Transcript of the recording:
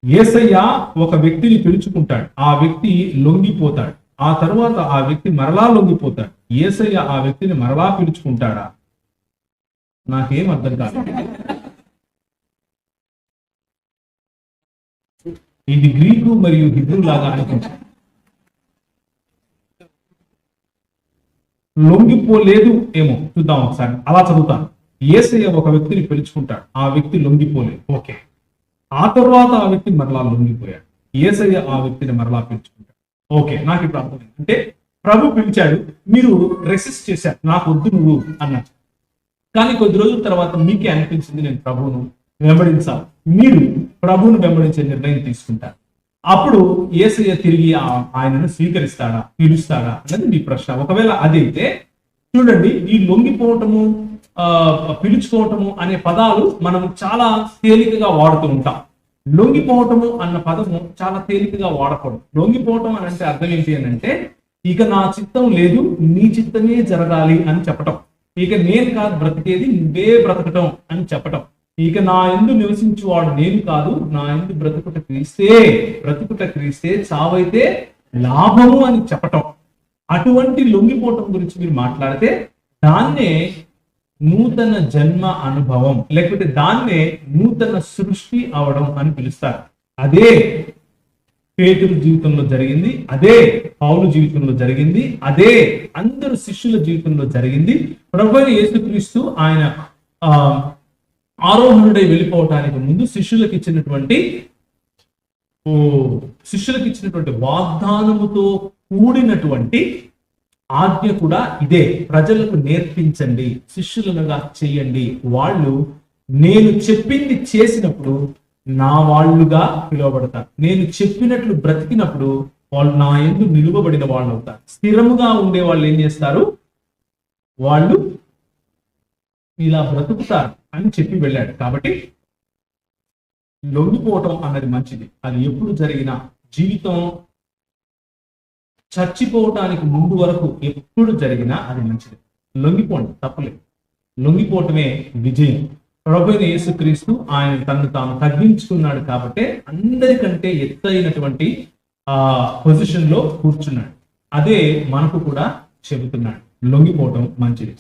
యేసయ్య ఒక వ్యక్తిని పిలుచుకుంటాడు, ఆ వ్యక్తి లొంగిపోతాడు, ఆ తర్వాత ఆ వ్యక్తి మరలా లొంగిపోతాడు. యేసయ్య ఆ వ్యక్తిని మరలా పిలుచుకుంటాడా? నాకేం అర్థం కాదు. ఇది గ్రీకు మరియు హిబ్రూ లాగా అనుకుంటా. లొంగిపోలేదు ఏమో, చూద్దాం ఒకసారి. అలా చదువుతాను. యేసయ్య ఒక వ్యక్తిని పిలుచుకుంటాడు, ఆ వ్యక్తి లొంగిపోలేదు. ఓకే. ఆ తర్వాత ఆ వ్యక్తి మరలా లొంగిపోయాడు. యేసయ్య ఆ వ్యక్తిని మరలా పిలుచుకుంటాడు. ఓకే, నాకు ఇప్పుడు అర్థమైంది. అంటే ప్రభు పిలిచాడు, మీరు రెసిస్ట్ చేశారు, నాకు వద్దు నువ్వు అన్నారు. కానీ కొద్ది రోజుల తర్వాత మీకే అనిపించింది నేను ప్రభువును వెంబడించాలి, మీరు ప్రభువును వెంబడించే నిర్ణయం తీసుకుంటారు. అప్పుడు యేసయ్య తిరిగి ఆయనను స్వీకరిస్తాడా, పిలుస్తాడా అన్నది మీ ప్రశ్న. ఒకవేళ అదైతే చూడండి, ఈ లొంగిపోవటము పిలుచుకోవటము అనే పదాలు మనం చాలా తేలికగా వాడుతూ ఉంటాం. లొంగిపోవటము అన్న పదము చాలా తేలికగా వాడకూడదు. లొంగిపోవటం అని అంటే అర్థం ఏంటి అని అంటే, ఇక నా చిత్తం లేదు, నీ చిత్తమే జరగాలి అని చెప్పటం. ఇక నేను కాదు బ్రతికేది, నువ్వే బ్రతకటం అని చెప్పటం. ఇక నా యందు నివసించువాడు నేను కాదు, నా యందు బ్రతుకుట క్రీస్తే, చావైతే లాభము అని చెప్పటం. అటువంటి లొంగిపోవటం గురించి మీరు మాట్లాడితే దాన్నే నూతన జన్మ అనుభవం, లేకపోతే దాన్నే నూతన సృష్టి అవడం అని పిలుస్తారు. అదే పేతురు జీవితంలో జరిగింది, అదే పౌలు జీవితంలో జరిగింది, అదే అందరు శిష్యుల జీవితంలో జరిగింది. ప్రభువైన యేసుక్రీస్తు ఆయన ఆరోహణుడై వెళ్ళిపోవటానికి ముందు శిష్యులకు ఇచ్చినటువంటి వాగ్దానముతో కూడినటువంటి ఆజ్ఞ కూడా ఇదే. ప్రజలకు నేర్పించండి, శిష్యులుగా చేయండి. వాళ్ళు నేను చెప్పింది చేసినప్పుడు నా వాళ్ళుగా పిలువబడతారు. నేను చెప్పినట్లు బ్రతికినప్పుడు వాళ్ళు నా యందు నిలువబడిన వాళ్ళు అవుతారు. స్థిరముగా ఉండే వాళ్ళు ఏం చేస్తారు? వాళ్ళు ఇలా బ్రతుకుతారు అని చెప్పి వెళ్ళాడు. కాబట్టి లొంగిపోవటం అన్నది మంచిది. అది ఎప్పుడు జరిగినా, జీవితం చచ్చిపోవటానికి ముందు వరకు ఎప్పుడు జరిగినా అది మంచిది. లొంగిపోండి, తప్పలేదు. లొంగిపోవటమే విజయం. ప్రభువైన యేసుక్రీస్తు ఆయన తను తాను తగ్గించుకున్నాడు కాబట్టి అందరికంటే ఎత్తైనటువంటి పొజిషన్ లో కూర్చున్నాడు. అదే మనకు కూడా చెబుతున్నాడు, లొంగిపోవటం మంచిది.